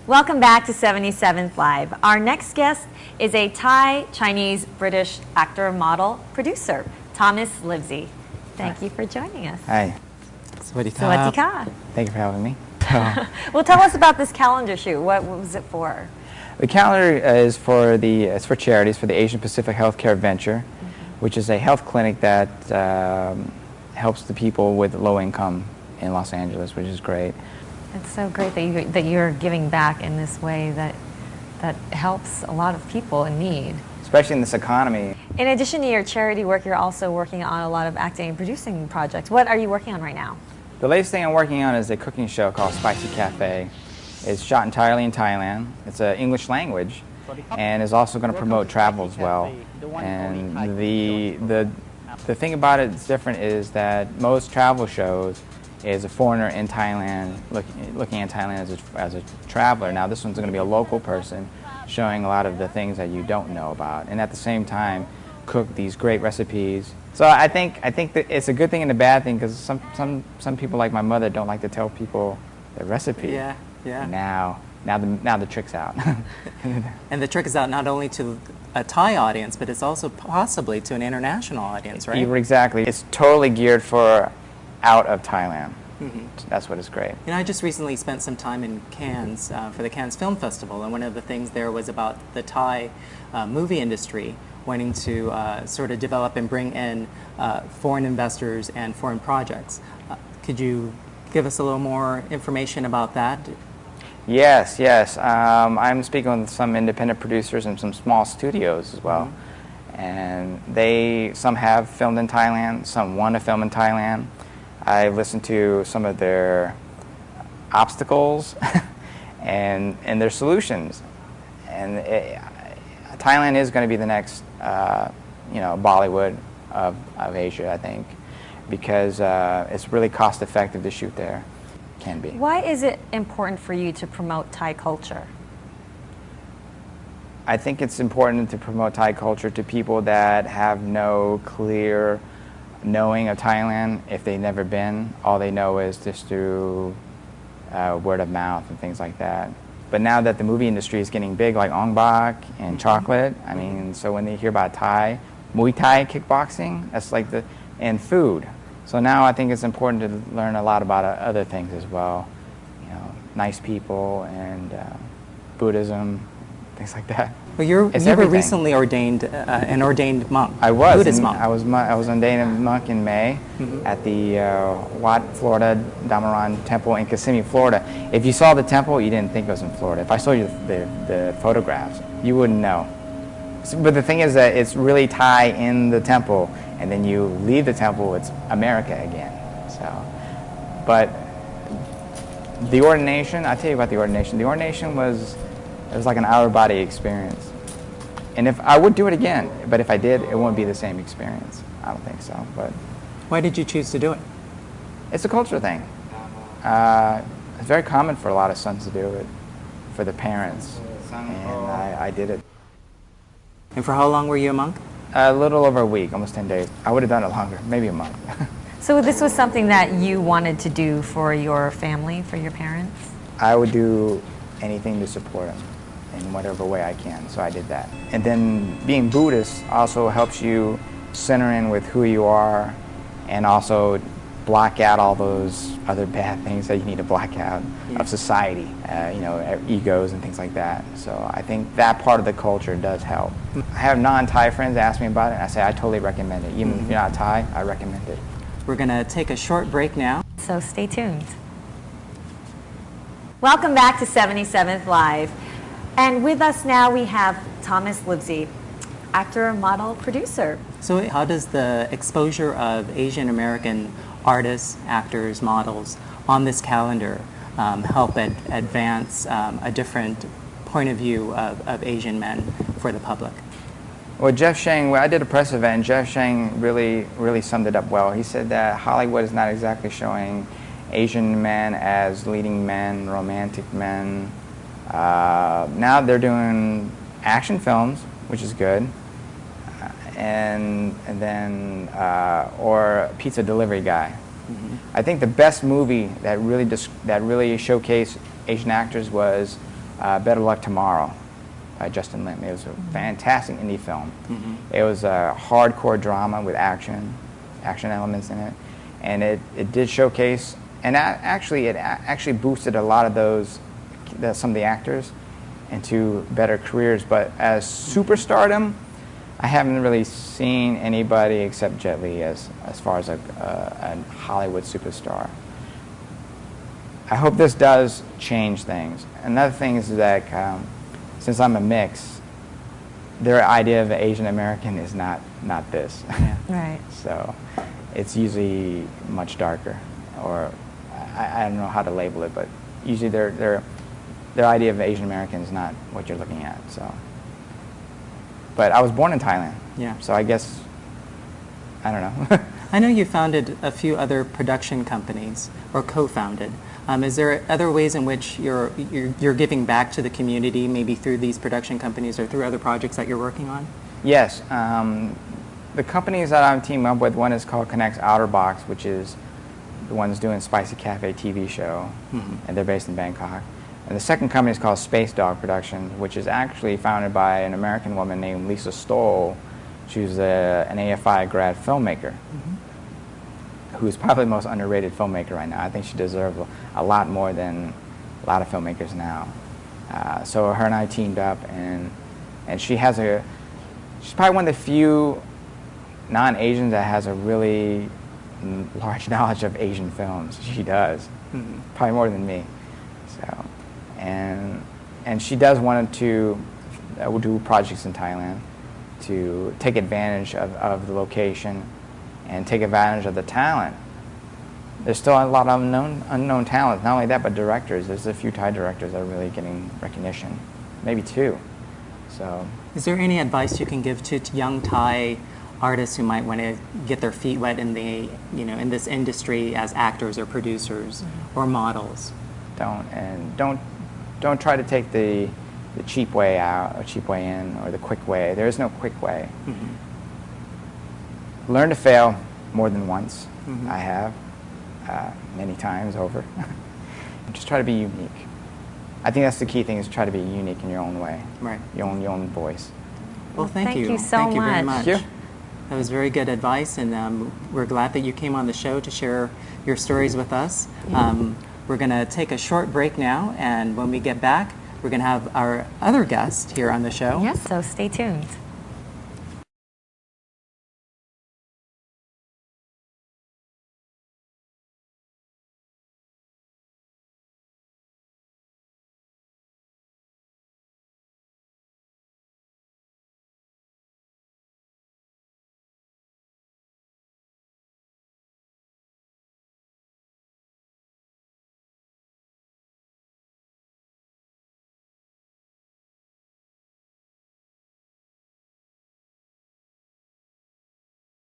Welcome back to 77th Live. Our next guest is a Thai, Chinese, British actor, model, producer, Thomas Livezey. Thank you for joining us. Hi. Sawadee ka. Thank you for having me. Well, tell us about this calendar shoot. What was it for? The calendar is for charities, for the Asian Pacific Healthcare Venture, which is a health clinic that helps the people with low income in Los Angeles, which is great. It's so great that you're giving back in this way that helps a lot of people in need. Especially in this economy. In addition to your charity work, you're also working on a lot of acting and producing projects. What are you working on right now? The latest thing I'm working on is a cooking show called Spicy Cafe. It's shot entirely in Thailand. It's an English language and is also going to promote travel as well. And the thing about it that's different is that most travel shows is a foreigner in Thailand looking at Thailand as a traveler. Now this one's going to be a local person showing a lot of the things that you don't know about, and at the same time cook these great recipes. So I think that it's a good thing and a bad thing, because some people like my mother don't like to tell people the recipe. Yeah. Now the trick's out. And the trick is out not only to a Thai audience, but it's also possibly to an international audience, right? Exactly. It's totally geared for out of Thailand. That's what is great. You know, I just recently spent some time in Cannes for the Cannes Film Festival, and one of the things there was about the Thai movie industry wanting to sort of develop and bring in foreign investors and foreign projects. Could you give us a little more information about that? Yes. I'm speaking with some independent producers and some small studios as well. And some have filmed in Thailand, some want to film in Thailand. I listened to some of their obstacles and their solutions. And Thailand is going to be the next Bollywood of Asia, I think, because it's really cost effective to shoot there. Can be. Why is it important for you to promote Thai culture? I think it's important to promote Thai culture to people that have no clear knowing of Thailand. If they've never been, all they know is just through word of mouth and things like that. But now that the movie industry is getting big, like Ong Bak and chocolate, I mean, so when they hear about Thai, Muay Thai kickboxing, that's like and food. So now I think it's important to learn a lot about other things as well. You know, nice people and Buddhism, things like that. Well, you were recently ordained an ordained monk. I was. Buddhist monk. I was ordained a monk in May at the Wat Florida Damaran Temple in Kissimmee, Florida. If you saw the temple, you didn't think it was in Florida. If I showed you the photographs, you wouldn't know. But the thing is that it's really Thai in the temple, and then you leave the temple, it's America again. So, but the ordination, I'll tell you about the ordination. The ordination was like an out-of-body experience. And if I would do it again, but if I did, it wouldn't be the same experience. I don't think so. But why did you choose to do it? It's a culture thing. It's very common for a lot of sons to do it, for the parents, and I did it. And for how long were you a monk? A little over a week, almost 10 days. I would have done it longer, maybe a month. So this was something that you wanted to do for your family, for your parents? I would do anything to support them in whatever way I can, so I did that. And then being Buddhist also helps you center in with who you are and also block out all those other bad things that you need to block out of society, egos and things like that. So I think that part of the culture does help. I have non-Thai friends ask me about it, and I say I totally recommend it. Even if you're not Thai, I recommend it. We're going to take a short break now. So stay tuned. Welcome back to 77th Live. And with us now we have Thomas Livezey, actor, model, producer. So how does the exposure of Asian American artists, actors, models on this calendar help advance a different point of view of Asian men for the public? Well, Jeff Shang, I did a press event, and Jeff Shang really summed it up well. He said that Hollywood is not exactly showing Asian men as leading men, romantic men. Now they're doing action films, which is good, and then or pizza delivery guy. I think the best movie that really showcased Asian actors was Better Luck Tomorrow by Justin Lin. It was a fantastic indie film. It was a hardcore drama with action elements in it, and it did showcase, and it actually boosted a lot of some of the actors into better careers. But as superstardom, I haven't really seen anybody except Jet Li as far as a Hollywood superstar. I hope this does change things. Another thing is that since I'm a mix, their idea of Asian American is not this. Yeah. Right. So it's usually much darker, or I don't know how to label it, but usually their idea of Asian American is not what you're looking at. So, but I was born in Thailand. Yeah. So I guess I don't know. I know you founded a few other production companies, or co-founded. Is there other ways in which you're giving back to the community, maybe through these production companies or through other projects that you're working on? Yes. The companies that I'm teaming up with, one is called Connect's Outer Box, which is the ones doing Spicy Cafe TV show, and they're based in Bangkok. And the second company is called Space Dog Productions, which is actually founded by an American woman named Lisa Stoll. She's an AFI grad filmmaker, who's probably the most underrated filmmaker right now. I think she deserves a lot more than a lot of filmmakers now. So her and I teamed up, and she's probably one of the few non-Asians that has a really large knowledge of Asian films. She does, probably more than me. So, and she does want to do projects in Thailand to take advantage of the location and take advantage of the talent. There's still a lot of unknown talent. Not only that, but directors. There's a few Thai directors that are really getting recognition, maybe two. So, is there any advice you can give to young Thai artists who might want to get their feet wet in in this industry as actors or producers or models? Don't try to take the cheap way out or cheap way in or the quick way. There is no quick way. Learn to fail more than once. I have many times over. Just try to be unique. I think that's the key thing, is try to be unique in your own way. Right. Your own voice. Well, thank you. Thank you so Thank you very much. much. Thank you. That was very good advice, and we're glad that you came on the show to share your stories with us. We're going to take a short break now, and when we get back, we're going to have our other guest here on the show. Yes, so stay tuned.